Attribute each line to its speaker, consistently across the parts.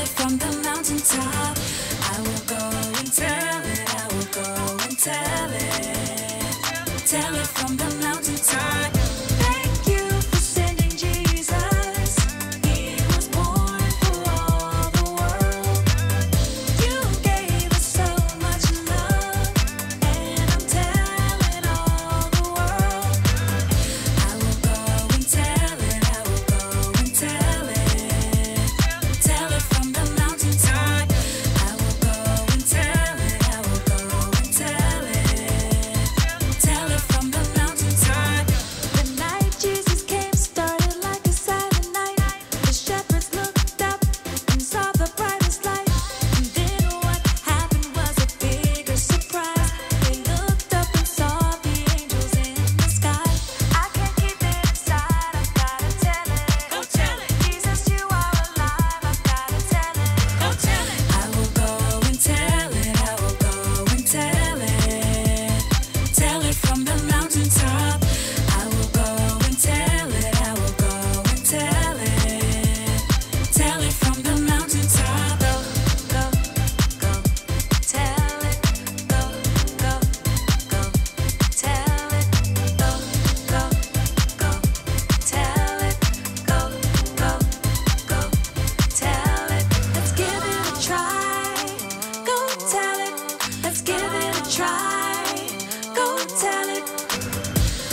Speaker 1: from the mountaintop. I will go and tell it. I will go and tell it. Tell it from the mountaintop. Thank you for sending Jesus. He was born for all the world. You gave us so much love, and I'm telling all the world. I will go and tell it. I will go and tell it. Tell it from the mountaintop. I will go and tell it. I will go and tell it. Tell it from the mountaintop. The night Jesus came started like a silent night. The shepherds looked up and saw the brightest light. And then what happened was a bigger surprise. They looked up and saw the angels in the sky. I can't keep it inside, I've gotta tell it. Go tell it. Jesus, you are alive, I've gotta tell it. Go tell it. I will go and tell it. I will go and tell it. Tell it from the mountaintop. I will go and tell it. I will go and tell it. Tell it from the mountaintop. Go, go, go. Tell it. Go, go, go. Tell it. Go, go, go. Tell it. Go, go, go. Tell it. Let's give it a try. Go tell it. Let's give it a try. Go tell it.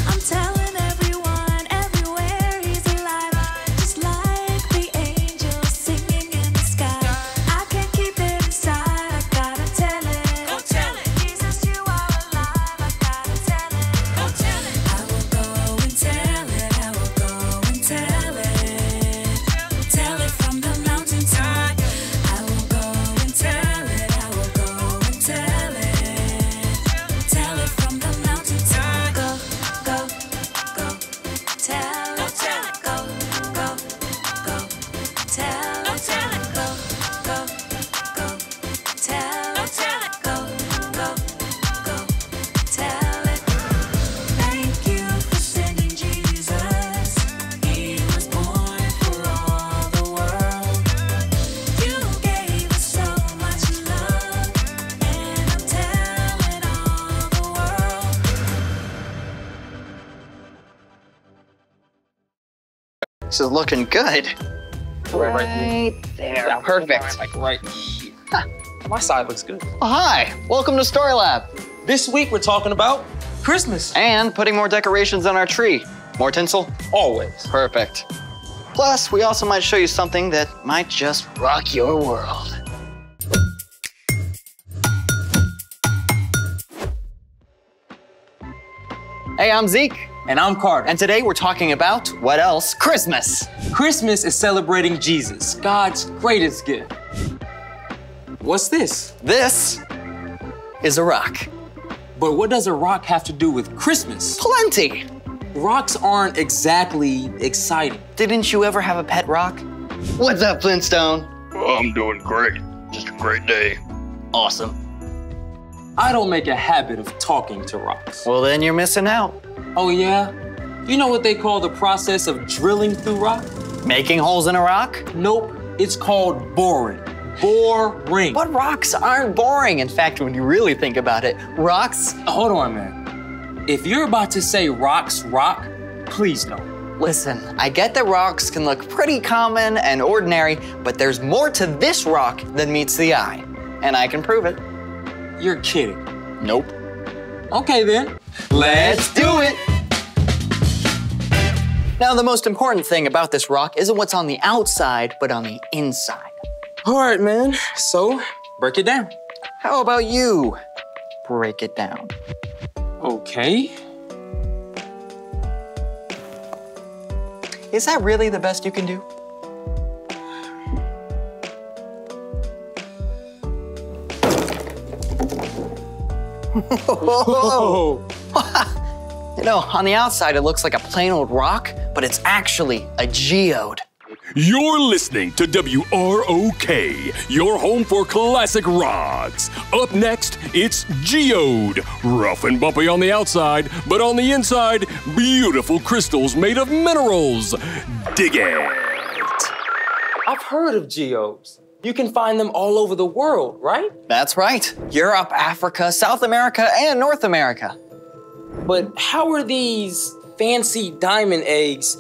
Speaker 1: I'm telling everyone, everywhere he's alive. Just like the angels singing in the sky. I can't keep it inside, I gotta tell it. Go tell it. Jesus, you are alive, I gotta tell it. Go tell it. I will go and tell it. I will go and tell it. Tell it from the mountaintop. I will go and tell it. I will go and tell it. Tell it from the mountaintop. Go, go, go. Tell it. Go, go, go. Tell it. Go, go, go. Tell it. Go, go, go. Tell it. Thank you for sending Jesus. He was born for all the world. You gave us so much love, and I'm telling all the world.
Speaker 2: This is looking good.
Speaker 3: Right there.
Speaker 2: Yeah, perfect.
Speaker 3: Like right here. My side looks good.
Speaker 2: Oh, hi, welcome to Story Lab.
Speaker 3: This week we're talking about Christmas.
Speaker 2: And putting more decorations on our tree. More tinsel?
Speaker 3: Always.
Speaker 2: Perfect. Plus, we also might show you something that might just rock your world. Hey, I'm Zeke.
Speaker 3: And I'm Carter.
Speaker 2: And today we're talking about, what else? Christmas.
Speaker 3: Christmas is celebrating Jesus, God's greatest gift. What's this?
Speaker 2: This is a rock.
Speaker 3: But what does a rock have to do with Christmas?
Speaker 2: Plenty.
Speaker 3: Rocks aren't exactly exciting.
Speaker 2: Didn't you ever have a pet rock? What's up, Flintstone?
Speaker 4: I'm doing great. Just a great day.
Speaker 2: Awesome.
Speaker 3: I don't make a habit of talking to rocks.
Speaker 2: Well, then you're missing out.
Speaker 3: Oh yeah? You know what they call the process of drilling through rock?
Speaker 2: Making holes in a rock?
Speaker 3: Nope, it's called boring. Boring.
Speaker 2: But rocks aren't boring. In fact, when you really think about it, rocks...
Speaker 3: Hold on, man. If you're about to say rocks rock, please don't.
Speaker 2: Listen, I get that rocks can look pretty common and ordinary, but there's more to this rock than meets the eye. And I can prove it.
Speaker 3: You're kidding.
Speaker 2: Nope.
Speaker 3: Okay then.
Speaker 2: Let's do it! Now, the most important thing about this rock isn't what's on the outside, but on the inside.
Speaker 3: All right, man. So, break it down.
Speaker 2: How about you break it down?
Speaker 3: Okay.
Speaker 2: Is that really the best you can do?
Speaker 3: Whoa.
Speaker 2: You know, on the outside, it looks like a plain old rock, but it's actually a geode.
Speaker 5: You're listening to WROK, your home for classic rocks. Up next, it's Geode. Rough and bumpy on the outside, but on the inside, beautiful crystals made of minerals. Dig it.
Speaker 3: I've heard of geodes. You can find them all over the world, right?
Speaker 2: That's right. Europe, Africa, South America, and North America.
Speaker 3: But how are these fancy diamond eggs,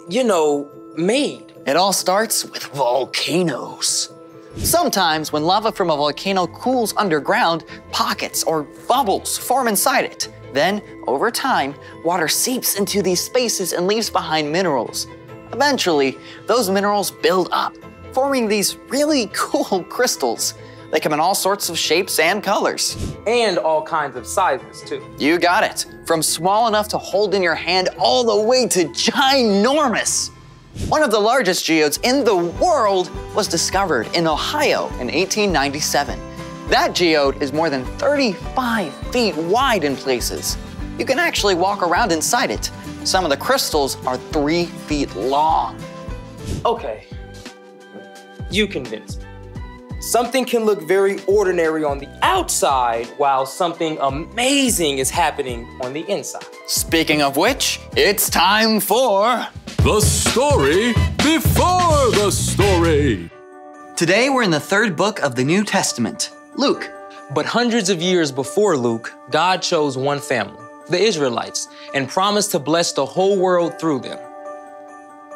Speaker 3: made?
Speaker 2: It all starts with volcanoes. Sometimes when lava from a volcano cools underground, pockets or bubbles form inside it. Then, over time, water seeps into these spaces and leaves behind minerals. Eventually, those minerals build up, forming these really cool crystals. They come in all sorts of shapes and colors.
Speaker 3: And all kinds of sizes, too.
Speaker 2: You got it. From small enough to hold in your hand all the way to ginormous. One of the largest geodes in the world was discovered in Ohio in 1897. That geode is more than 35 feet wide in places. You can actually walk around inside it. Some of the crystals are 3 feet long.
Speaker 3: Okay, you convinced me. Something can look very ordinary on the outside while something amazing is happening on the inside.
Speaker 2: Speaking of which, it's time for
Speaker 5: The story before the story.
Speaker 2: Today we're in the third book of the New Testament, Luke.
Speaker 3: But hundreds of years before Luke, God chose one family, the Israelites, and promised to bless the whole world through them.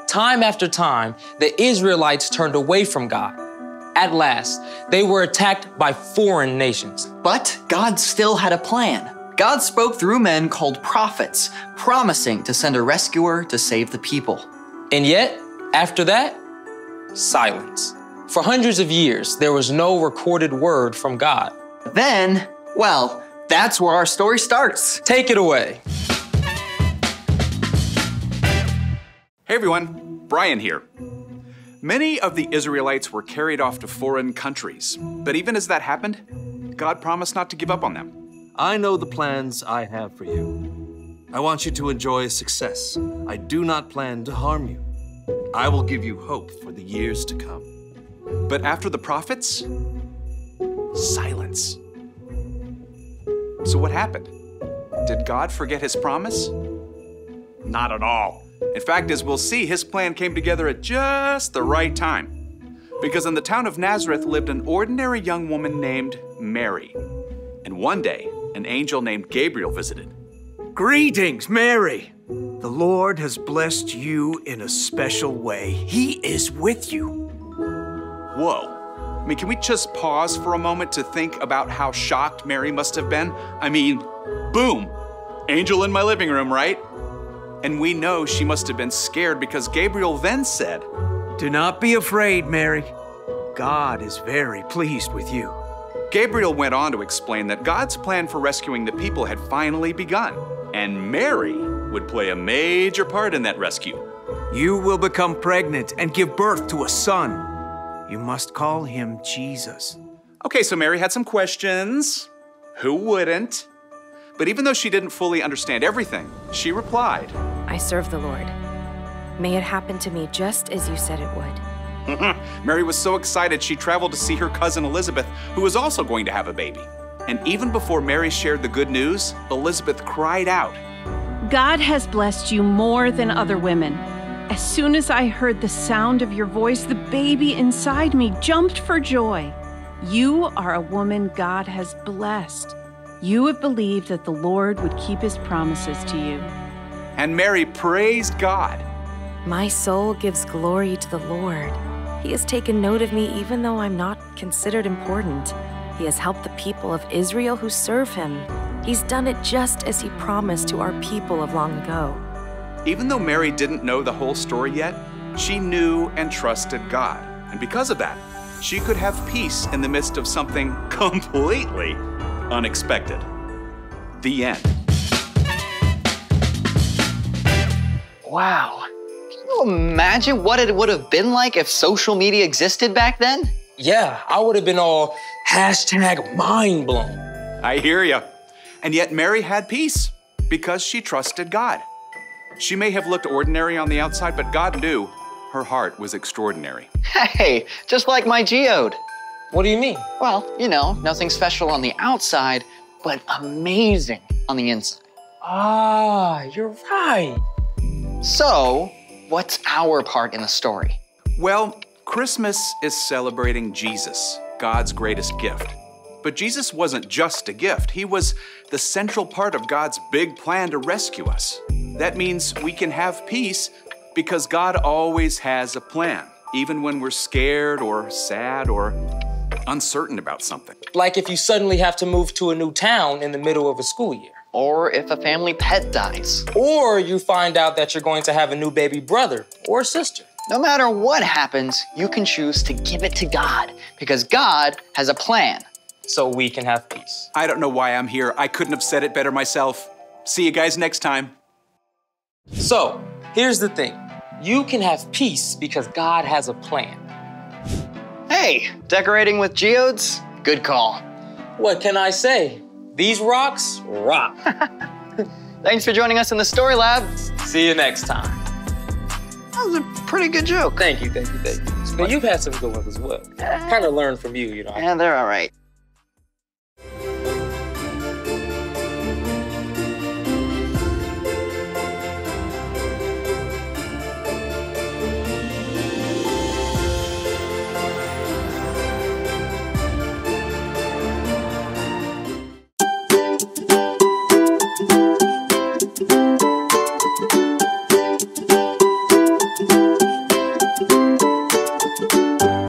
Speaker 3: Time after time, the Israelites turned away from God. At last, they were attacked by foreign nations.
Speaker 2: But God still had a plan. God spoke through men called prophets, promising to send a rescuer to save the people.
Speaker 3: And yet, after that, silence. For hundreds of years, there was no recorded word from God.
Speaker 2: Then, well, that's where our story starts.
Speaker 3: Take it away.
Speaker 6: Hey everyone, Brian here. Many of the Israelites were carried off to foreign countries, but even as that happened, God promised not to give up on them.
Speaker 7: I know the plans I have for you. I want you to enjoy success. I do not plan to harm you. I will give you hope for the years to come.
Speaker 6: But after the prophets, silence. So what happened? Did God forget his promise? Not at all. In fact, as we'll see, his plan came together at just the right time. Because in the town of Nazareth lived an ordinary young woman named Mary. And one day, an angel named Gabriel visited.
Speaker 8: Greetings, Mary. The Lord has blessed you in a special way. He is with you.
Speaker 6: Whoa. I mean, can we just pause for a moment to think about how shocked Mary must have been? I mean, boom, angel in my living room, right? And we know she must have been scared because Gabriel then said,
Speaker 8: Do not be afraid, Mary. God is very pleased with you.
Speaker 6: Gabriel went on to explain that God's plan for rescuing the people had finally begun, and Mary would play a major part in that rescue.
Speaker 8: You will become pregnant and give birth to a son. You must call him Jesus.
Speaker 6: Okay, so Mary had some questions. Who wouldn't? But even though she didn't fully understand everything, she replied,
Speaker 9: I serve the Lord. May it happen to me just as you said it would.
Speaker 6: Mary was so excited she traveled to see her cousin Elizabeth, who was also going to have a baby. And even before Mary shared the good news, Elizabeth cried out,
Speaker 10: God has blessed you more than other women. As soon as I heard the sound of your voice, the baby inside me jumped for joy. You are a woman God has blessed. You have believed that the Lord would keep his promises to you.
Speaker 6: And Mary praised God.
Speaker 9: My soul gives glory to the Lord. He has taken note of me even though I'm not considered important. He has helped the people of Israel who serve him. He's done it just as he promised to our people of long ago.
Speaker 6: Even though Mary didn't know the whole story yet, she knew and trusted God. And because of that, she could have peace in the midst of something completely unexpected. The end.
Speaker 2: Wow. Can you imagine what it would have been like if social media existed back then?
Speaker 3: Yeah, I would have been all #mind blown.
Speaker 6: I hear ya. And yet Mary had peace because she trusted God. She may have looked ordinary on the outside, but God knew her heart was extraordinary.
Speaker 2: Hey, just like my geode.
Speaker 3: What do you mean?
Speaker 2: Well, you know, nothing special on the outside, but amazing on the inside.
Speaker 3: Ah, you're right.
Speaker 2: So, what's our part in the story?
Speaker 6: Well, Christmas is celebrating Jesus, God's greatest gift. But Jesus wasn't just a gift. He was the central part of God's big plan to rescue us. That means we can have peace because God always has a plan, even when we're scared or sad or uncertain about something.
Speaker 3: Like if you suddenly have to move to a new town in the middle of a school year.
Speaker 2: Or if a family pet dies.
Speaker 3: Or you find out that you're going to have a new baby brother or sister.
Speaker 2: No matter what happens, you can choose to give it to God because God has a plan.
Speaker 3: So we can have peace.
Speaker 6: I don't know why I'm here. I couldn't have said it better myself. See you guys next time.
Speaker 3: So, here's the thing. You can have peace because God has a plan.
Speaker 2: Hey, decorating with geodes? Good call.
Speaker 3: What can I say? These rocks rock.
Speaker 2: Thanks for joining us in the Story Lab.
Speaker 3: See you next time.
Speaker 2: That was a pretty good joke.
Speaker 3: Thank you. But you've had some good ones as well. Kind of learned from you, you know.
Speaker 2: Yeah, they're all right.